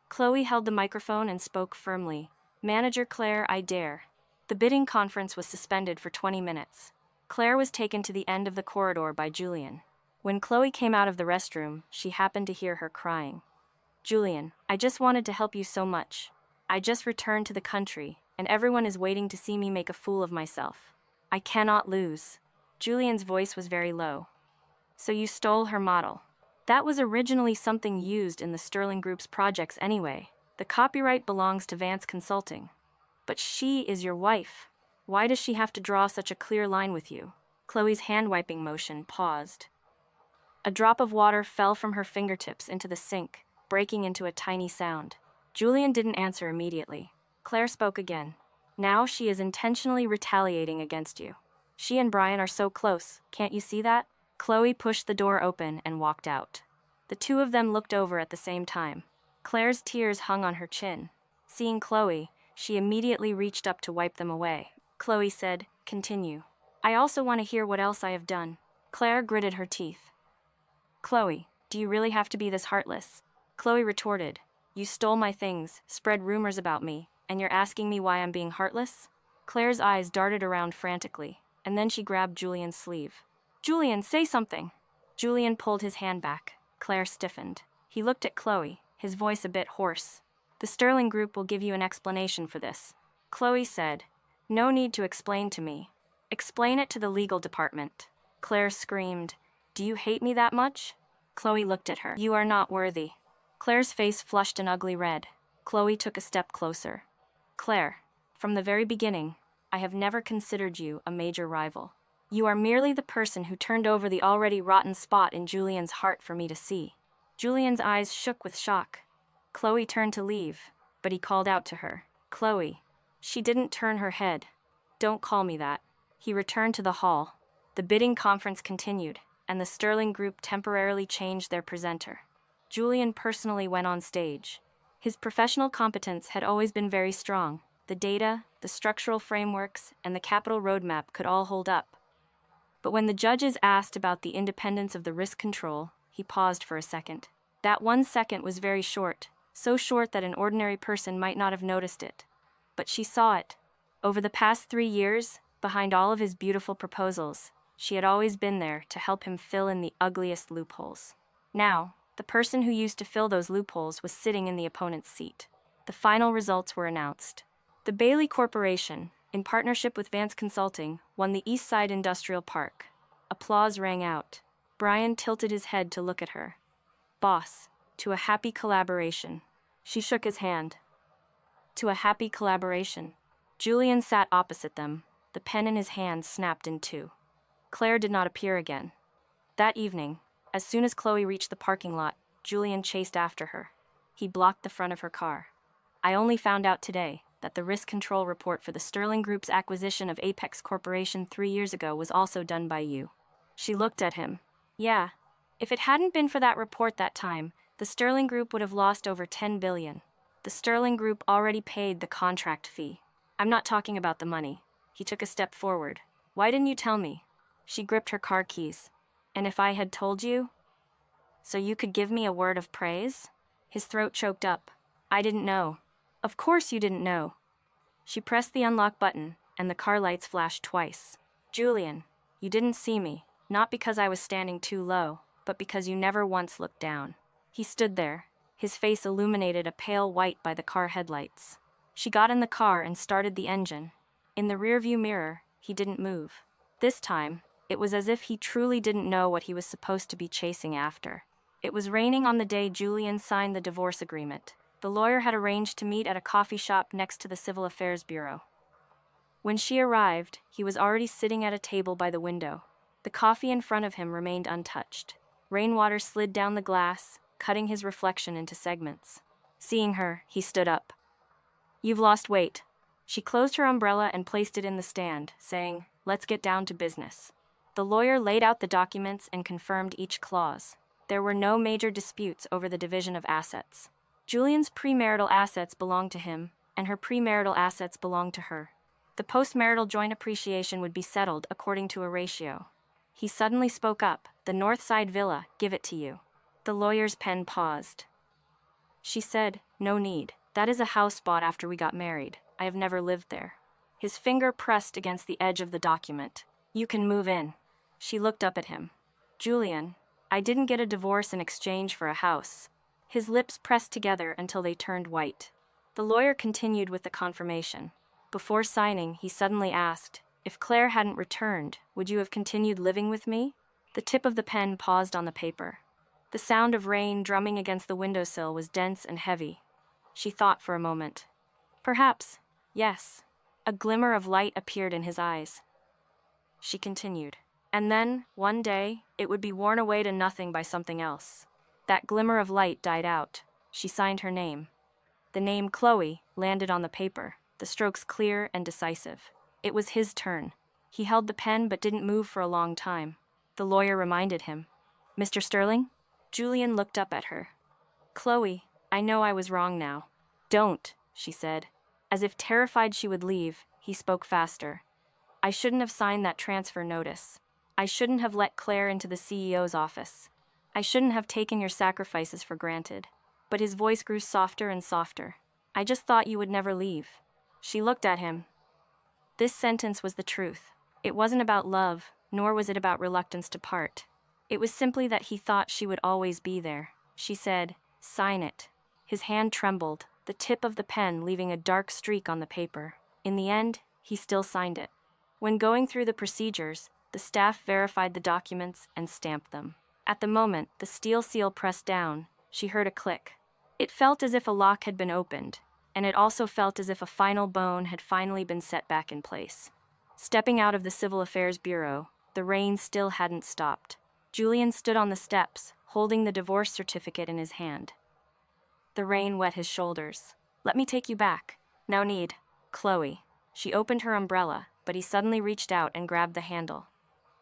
Chloe held the microphone and spoke firmly. Manager Claire, I dare. The bidding conference was suspended for 20 minutes. Claire was taken to the end of the corridor by Julian. When Chloe came out of the restroom, she happened to hear her crying. Julian, I just wanted to help you so much. I just returned to the country, and everyone is waiting to see me make a fool of myself. I cannot lose. Julian's voice was very low. So you stole her model. That was originally something used in the Sterling Group's projects anyway. The copyright belongs to Vance Consulting. But she is your wife. Why does she have to draw such a clear line with you? Chloe's hand-wiping motion paused. A drop of water fell from her fingertips into the sink, breaking into a tiny sound. Julian didn't answer immediately. Claire spoke again. Now she is intentionally retaliating against you. She and Brian are so close, can't you see that? Chloe pushed the door open and walked out. The two of them looked over at the same time. Claire's tears hung on her chin. Seeing Chloe, she immediately reached up to wipe them away. Chloe said, continue. I also want to hear what else I have done. Claire gritted her teeth. Chloe, do you really have to be this heartless? Chloe retorted, you stole my things, spread rumors about me, and you're asking me why I'm being heartless? Claire's eyes darted around frantically, and then she grabbed Julian's sleeve. Julian, say something. Julian pulled his hand back. Claire stiffened. He looked at Chloe, his voice a bit hoarse. The Sterling Group will give you an explanation for this. Chloe said, no need to explain to me. Explain it to the legal department. Claire screamed, do you hate me that much? Chloe looked at her. You are not worthy. Claire's face flushed an ugly red. Chloe took a step closer. Claire, from the very beginning, I have never considered you a major rival. You are merely the person who turned over the already rotten spot in Julian's heart for me to see. Julian's eyes shook with shock. Chloe turned to leave, but he called out to her. Chloe. She didn't turn her head. Don't call me that. He returned to the hall. The bidding conference continued, and the Sterling Group temporarily changed their presenter. Julian personally went on stage. His professional competence had always been very strong. The data, the structural frameworks, and the capital roadmap could all hold up. But when the judges asked about the independence of the risk control, he paused for a second. That 1 second was very short, so short that an ordinary person might not have noticed it. But she saw it. Over the past 3 years, behind all of his beautiful proposals, she had always been there to help him fill in the ugliest loopholes. Now, the person who used to fill those loopholes was sitting in the opponent's seat. The final results were announced. The Bailey Corporation, in partnership with Vance Consulting, won the East Side Industrial Park. Applause rang out. Brian tilted his head to look at her. Boss, to a happy collaboration. She shook his hand. To a happy collaboration. Julian sat opposite them. The pen in his hand snapped in two. Claire did not appear again. That evening, as soon as Chloe reached the parking lot, Julian chased after her. He blocked the front of her car. I only found out today, that the risk control report for the Sterling Group's acquisition of Apex Corporation 3 years ago was also done by you. She looked at him. Yeah. If it hadn't been for that report that time, the Sterling Group would have lost over 10 billion. The Sterling Group already paid the contract fee. I'm not talking about the money. He took a step forward. Why didn't you tell me? She gripped her car keys. And if I had told you? So you could give me a word of praise? His throat choked up. I didn't know. Of course you didn't know. She pressed the unlock button, and the car lights flashed twice. Julian, you didn't see me, not because I was standing too low, but because you never once looked down. He stood there, his face illuminated a pale white by the car headlights. She got in the car and started the engine. In the rearview mirror, he didn't move. This time, it was as if he truly didn't know what he was supposed to be chasing after. It was raining on the day Julian signed the divorce agreement. The lawyer had arranged to meet at a coffee shop next to the Civil Affairs Bureau. When she arrived, he was already sitting at a table by the window. The coffee in front of him remained untouched. Rainwater slid down the glass, cutting his reflection into segments. Seeing her, he stood up. You've lost weight. She closed her umbrella and placed it in the stand, saying, Let's get down to business. The lawyer laid out the documents and confirmed each clause. There were no major disputes over the division of assets. Julian's premarital assets belonged to him, and her premarital assets belonged to her. The postmarital joint appreciation would be settled according to a ratio. He suddenly spoke up. The Northside Villa, give it to you. The lawyer's pen paused. She said, No need. That is a house bought after we got married. I have never lived there. His finger pressed against the edge of the document. You can move in. She looked up at him. Julian, I didn't get a divorce in exchange for a house. His lips pressed together until they turned white. The lawyer continued with the confirmation. Before signing, he suddenly asked, If Claire hadn't returned, would you have continued living with me? The tip of the pen paused on the paper. The sound of rain drumming against the windowsill was dense and heavy. She thought for a moment. Perhaps, yes. A glimmer of light appeared in his eyes. She continued. And then, one day, it would be worn away to nothing by something else. That glimmer of light died out. She signed her name. The name Chloe landed on the paper, the strokes clear and decisive. It was his turn. He held the pen but didn't move for a long time. The lawyer reminded him. Mr. Sterling? Julian looked up at her. Chloe, I know I was wrong now. Don't, she said. As if terrified she would leave, he spoke faster. I shouldn't have signed that transfer notice. I shouldn't have let Claire into the CEO's office. I shouldn't have taken your sacrifices for granted. But his voice grew softer and softer. I just thought you would never leave. She looked at him. This sentence was the truth. It wasn't about love, nor was it about reluctance to part. It was simply that he thought she would always be there. She said, Sign it. His hand trembled, the tip of the pen leaving a dark streak on the paper. In the end, he still signed it. When going through the procedures, the staff verified the documents and stamped them. At the moment the steel seal pressed down, she heard a click. It felt as if a lock had been opened, and it also felt as if a final bone had finally been set back in place. Stepping out of the Civil Affairs Bureau, the rain still hadn't stopped. Julian stood on the steps, holding the divorce certificate in his hand. The rain wet his shoulders. Let me take you back. No need. Chloe. She opened her umbrella, but he suddenly reached out and grabbed the handle.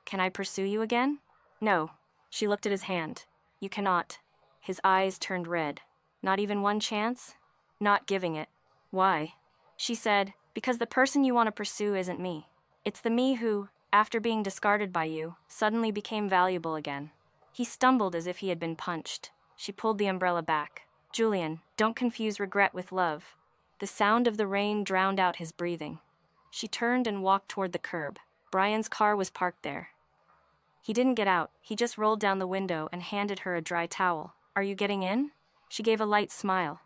Can I pursue you again? No. She looked at his hand. You cannot. His eyes turned red. Not even one chance? Not giving it. Why? She said, Because the person you want to pursue isn't me. It's the me who, after being discarded by you, suddenly became valuable again. He stumbled as if he had been punched. She pulled the umbrella back. Julian, don't confuse regret with love. The sound of the rain drowned out his breathing. She turned and walked toward the curb. Brian's car was parked there. He didn't get out. He just rolled down the window and handed her a dry towel. Are you getting in? She gave a light smile.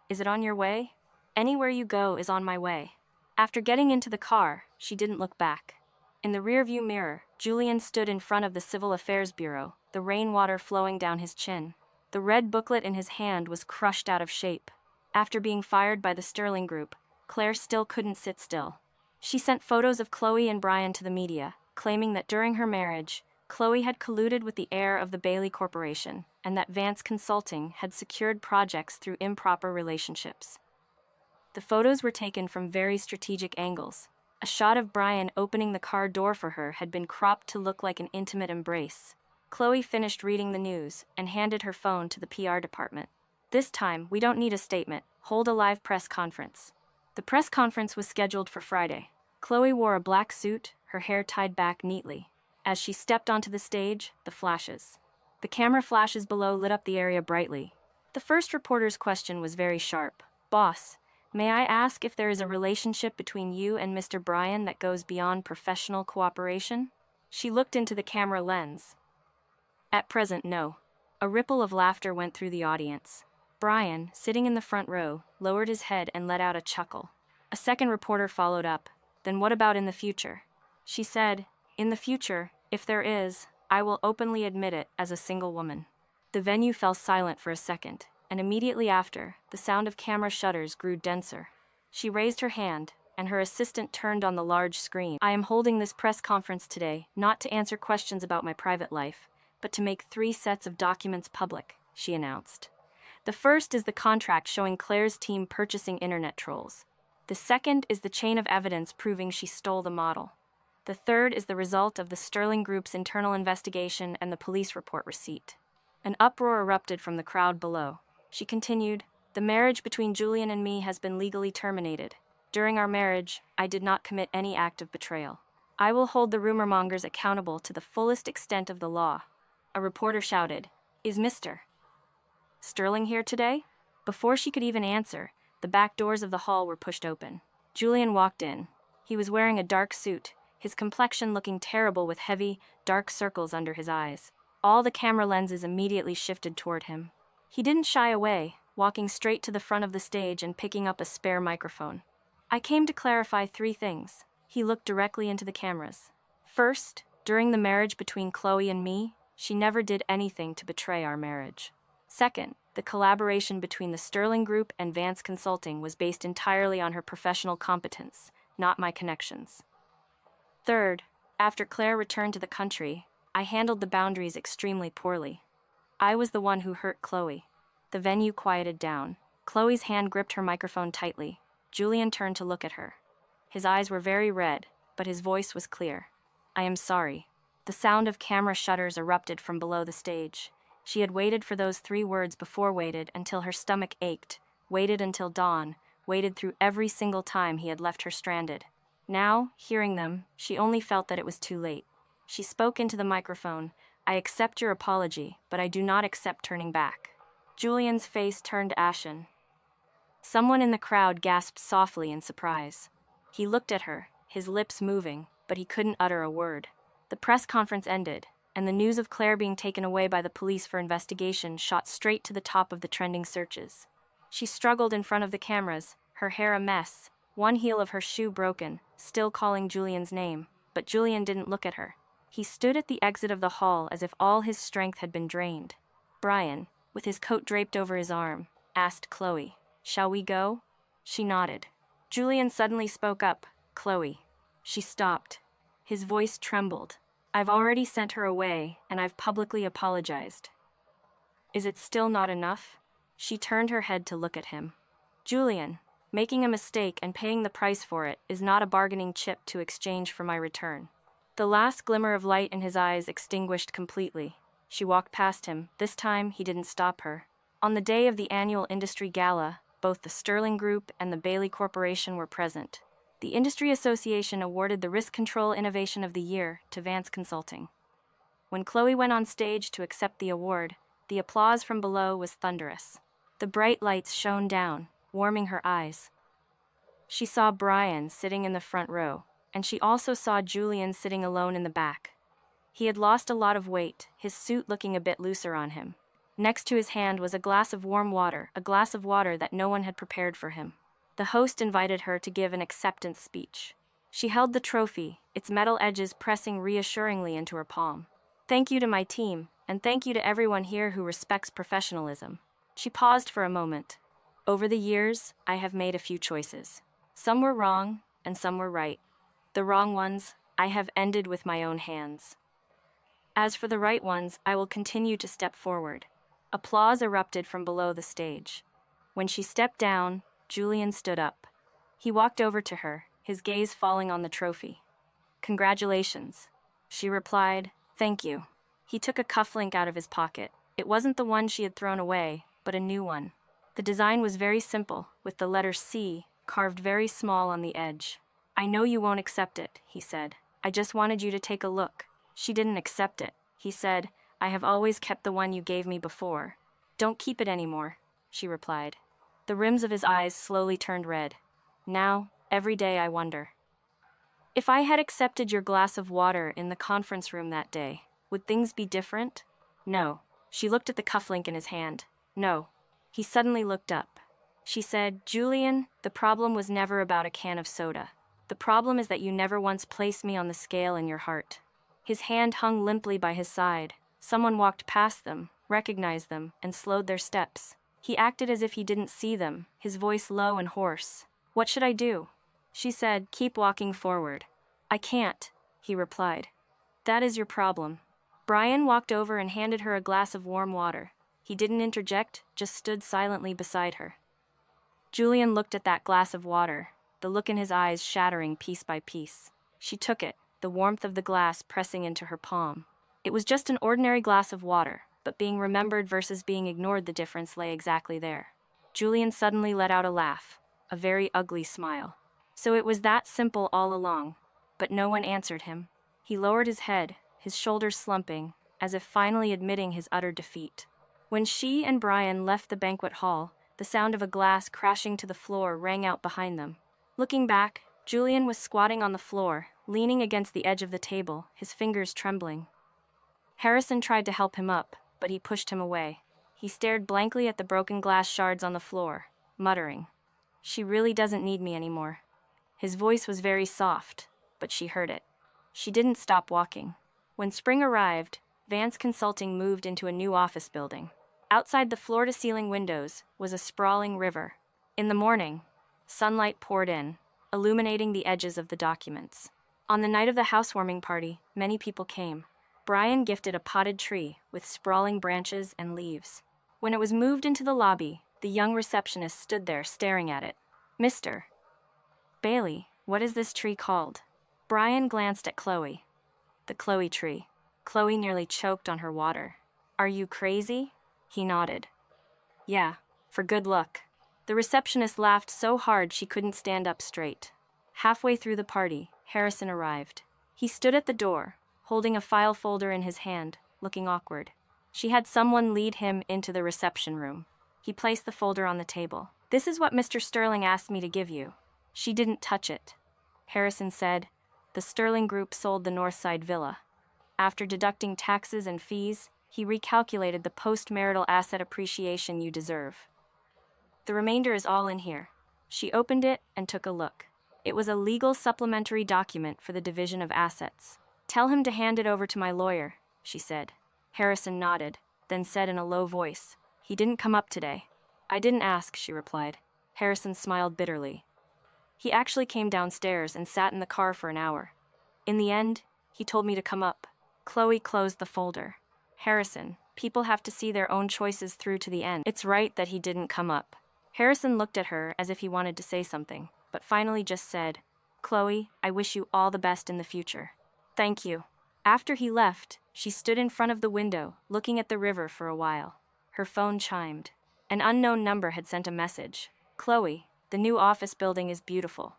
Is it on your way? Anywhere you go is on my way. After getting into the car, she didn't look back. In the rearview mirror, Julian stood in front of the Civil Affairs Bureau, the rainwater flowing down his chin. The red booklet in his hand was crushed out of shape. After being fired by the Sterling Group, Claire still couldn't sit still. She sent photos of Chloe and Brian to the media, claiming that during her marriage, Chloe had colluded with the heir of the Bailey Corporation, and that Vance Consulting had secured projects through improper relationships. The photos were taken from very strategic angles. A shot of Brian opening the car door for her had been cropped to look like an intimate embrace. Chloe finished reading the news and handed her phone to the PR department. This time, we don't need a statement. Hold a live press conference. The press conference was scheduled for Friday. Chloe wore a black suit, her hair tied back neatly. As she stepped onto the stage, the flashes. The camera flashes below lit up the area brightly. The first reporter's question was very sharp. "Boss, may I ask if there is a relationship between you and Mr. Brian that goes beyond professional cooperation?" She looked into the camera lens. "At present, no." A ripple of laughter went through the audience. Brian, sitting in the front row, lowered his head and let out a chuckle. A second reporter followed up. "Then what about in the future?" She said, "In the future, if there is, I will openly admit it as a single woman." The venue fell silent for a second, and immediately after, the sound of camera shutters grew denser. She raised her hand, and her assistant turned on the large screen. "I am holding this press conference today, not to answer questions about my private life, but to make 3 sets of documents public," she announced. The first is the contract showing Claire's team purchasing internet trolls. The second is the chain of evidence proving she stole the model. The third is the result of the Sterling Group's internal investigation and the police report receipt. An uproar erupted from the crowd below. She continued, "The marriage between Julian and me has been legally terminated. During our marriage, I did not commit any act of betrayal. I will hold the rumor-mongers accountable to the fullest extent of the law." A reporter shouted, "Is Mr. Sterling here today?" Before she could even answer, the back doors of the hall were pushed open. Julian walked in. He was wearing a dark suit, his complexion looking terrible with heavy, dark circles under his eyes. All the camera lenses immediately shifted toward him. He didn't shy away, walking straight to the front of the stage and picking up a spare microphone. "I came to clarify 3 things." He looked directly into the cameras. "First, during the marriage between Chloe and me, she never did anything to betray our marriage. Second, the collaboration between the Sterling Group and Vance Consulting was based entirely on her professional competence, not my connections. Third, after Claire returned to the country, I handled the boundaries extremely poorly. I was the one who hurt Chloe." The venue quieted down. Chloe's hand gripped her microphone tightly. Julian turned to look at her. His eyes were very red, but his voice was clear. "I am sorry." The sound of camera shutters erupted from below the stage. She had waited for those 3 words before, waited until her stomach ached, waited until dawn, waited through every single time he had left her stranded. Now, hearing them, she only felt that it was too late. She spoke into the microphone, "I accept your apology, but I do not accept turning back." Julian's face turned ashen. Someone in the crowd gasped softly in surprise. He looked at her, his lips moving, but he couldn't utter a word. The press conference ended, and the news of Claire being taken away by the police for investigation shot straight to the top of the trending searches. She struggled in front of the cameras, her hair a mess, one heel of her shoe broken, still calling Julian's name, but Julian didn't look at her. He stood at the exit of the hall as if all his strength had been drained. Brian, with his coat draped over his arm, asked Chloe, "Shall we go?" She nodded. Julian suddenly spoke up, "Chloe." She stopped. His voice trembled. "I've already sent her away, and I've publicly apologized. Is it still not enough?" She turned her head to look at him. "Julian, making a mistake and paying the price for it is not a bargaining chip to exchange for my return." The last glimmer of light in his eyes extinguished completely. She walked past him. This time, he didn't stop her. On the day of the annual industry gala, both the Sterling Group and the Bailey Corporation were present. The Industry Association awarded the Risk Control Innovation of the Year to Vance Consulting. When Chloe went on stage to accept the award, the applause from below was thunderous. The bright lights shone down, warming her eyes. She saw Brian sitting in the front row, and she also saw Julian sitting alone in the back. He had lost a lot of weight, his suit looking a bit looser on him. Next to his hand was a glass of warm water, a glass of water that no one had prepared for him. The host invited her to give an acceptance speech. She held the trophy, its metal edges pressing reassuringly into her palm. "Thank you to my team, and thank you to everyone here who respects professionalism." She paused for a moment. "Over the years, I have made a few choices. Some were wrong, and some were right. The wrong ones, I have ended with my own hands. As for the right ones, I will continue to step forward." Applause erupted from below the stage. When she stepped down, Julian stood up. He walked over to her, his gaze falling on the trophy. "Congratulations." She replied, "Thank you." He took a cufflink out of his pocket. It wasn't the one she had thrown away, but a new one. The design was very simple, with the letter C carved very small on the edge. "I know you won't accept it," he said. "I just wanted you to take a look." She didn't accept it. He said, "I have always kept the one you gave me before." "Don't keep it anymore," she replied. The rims of his eyes slowly turned red. "Now, every day I wonder. If I had accepted your glass of water in the conference room that day, would things be different?" "No." She looked at the cufflink in his hand. "No." He suddenly looked up. She said, "Julian, the problem was never about a can of soda. The problem is that you never once placed me on the scale in your heart." His hand hung limply by his side. Someone walked past them, recognized them, and slowed their steps. He acted as if he didn't see them, his voice low and hoarse. "What should I do?" She said, "Keep walking forward." "I can't," he replied. "That is your problem." Brian walked over and handed her a glass of warm water. He didn't interject, just stood silently beside her. Julian looked at that glass of water, the look in his eyes shattering piece by piece. She took it, the warmth of the glass pressing into her palm. It was just an ordinary glass of water, but being remembered versus being ignored, the difference lay exactly there. Julian suddenly let out a laugh, a very ugly smile. So it was that simple all along. But no one answered him. He lowered his head, his shoulders slumping, as if finally admitting his utter defeat. When she and Brian left the banquet hall, the sound of a glass crashing to the floor rang out behind them. Looking back, Julian was squatting on the floor, leaning against the edge of the table, his fingers trembling. Harrison tried to help him up, but he pushed him away. He stared blankly at the broken glass shards on the floor, muttering, "She really doesn't need me anymore." His voice was very soft, but she heard it. She didn't stop walking. When spring arrived, Vance Consulting moved into a new office building. Outside the floor-to-ceiling windows was a sprawling river. In the morning, sunlight poured in, illuminating the edges of the documents. On the night of the housewarming party, many people came. Brian gifted a potted tree with sprawling branches and leaves. When it was moved into the lobby, the young receptionist stood there staring at it. "Mr. Bailey, what is this tree called?" Brian glanced at Chloe. "The Chloe tree." Chloe nearly choked on her water. "Are you crazy?" He nodded. "Yeah, for good luck." The receptionist laughed so hard she couldn't stand up straight. Halfway through the party, Harrison arrived. He stood at the door, holding a file folder in his hand, looking awkward. She had someone lead him into the reception room. He placed the folder on the table. "This is what Mr. Sterling asked me to give you." She didn't touch it. Harrison said, "The Sterling Group sold the Northside Villa. After deducting taxes and fees, he recalculated the post-marital asset appreciation you deserve. The remainder is all in here." She opened it and took a look. It was a legal supplementary document for the division of assets. "Tell him to hand it over to my lawyer," she said. Harrison nodded, then said in a low voice, "He didn't come up today." "I didn't ask," she replied. Harrison smiled bitterly. "He actually came downstairs and sat in the car for an hour. In the end, he told me to come up." Chloe closed the folder. "Harrison, people have to see their own choices through to the end. It's right that he didn't come up." Harrison looked at her as if he wanted to say something, but finally just said, "Chloe, I wish you all the best in the future." "Thank you." After he left, she stood in front of the window, looking at the river for a while. Her phone chimed. An unknown number had sent a message. "Chloe, the new office building is beautiful."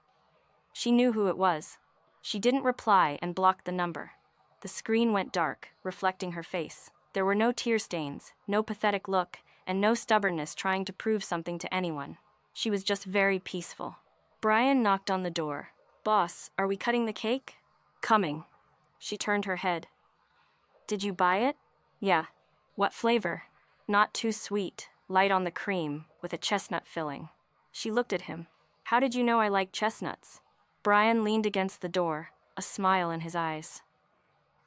She knew who it was. She didn't reply and blocked the number. The screen went dark, reflecting her face. There were no tear stains, no pathetic look, and no stubbornness trying to prove something to anyone. She was just very peaceful. Brian knocked on the door. "Boss, are we cutting the cake?" "Coming." She turned her head. "Did you buy it?" "Yeah." "What flavor?" "Not too sweet, light on the cream, with a chestnut filling." She looked at him. "How did you know I like chestnuts?" Brian leaned against the door, a smile in his eyes.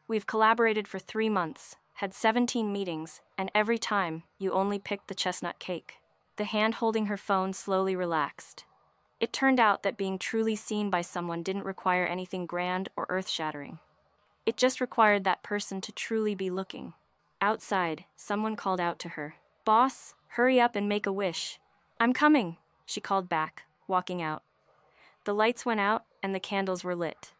"We've collaborated for 3 months, had 17 meetings, and every time, you only picked the chestnut cake." The hand holding her phone slowly relaxed. It turned out that being truly seen by someone didn't require anything grand or earth-shattering. It just required that person to truly be looking. Outside, someone called out to her, "Boss, hurry up and make a wish." "I'm coming." she called back, walking out. The lights went out and the candles were lit.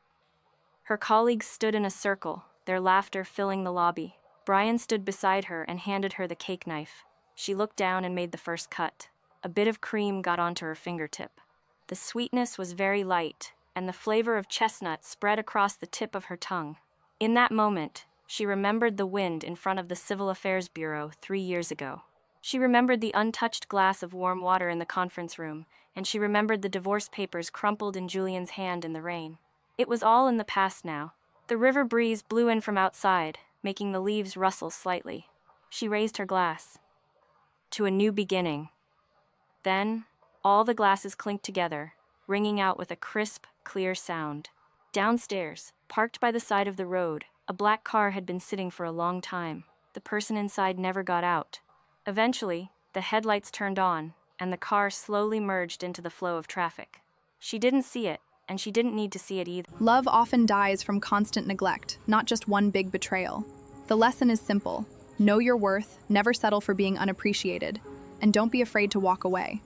Her colleagues stood in a circle, their laughter filling the lobby. Brian stood beside her and handed her the cake knife. She looked down and made the first cut. A bit of cream got onto her fingertip. The sweetness was very light, and the flavor of chestnut spread across the tip of her tongue. In that moment, she remembered the wind in front of the Civil Affairs Bureau 3 years ago. She remembered the untouched glass of warm water in the conference room, and she remembered the divorce papers crumpled in Julian's hand in the rain. It was all in the past now. The river breeze blew in from outside, making the leaves rustle slightly. She raised her glass. To a new beginning. Then, all the glasses clinked together, ringing out with a crisp, clear sound. Downstairs, parked by the side of the road, a black car had been sitting for a long time. The person inside never got out. Eventually, the headlights turned on, and the car slowly merged into the flow of traffic. She didn't see it, and she didn't need to see it either. Love often dies from constant neglect, not just one big betrayal. The lesson is simple. Know your worth, never settle for being unappreciated, and don't be afraid to walk away.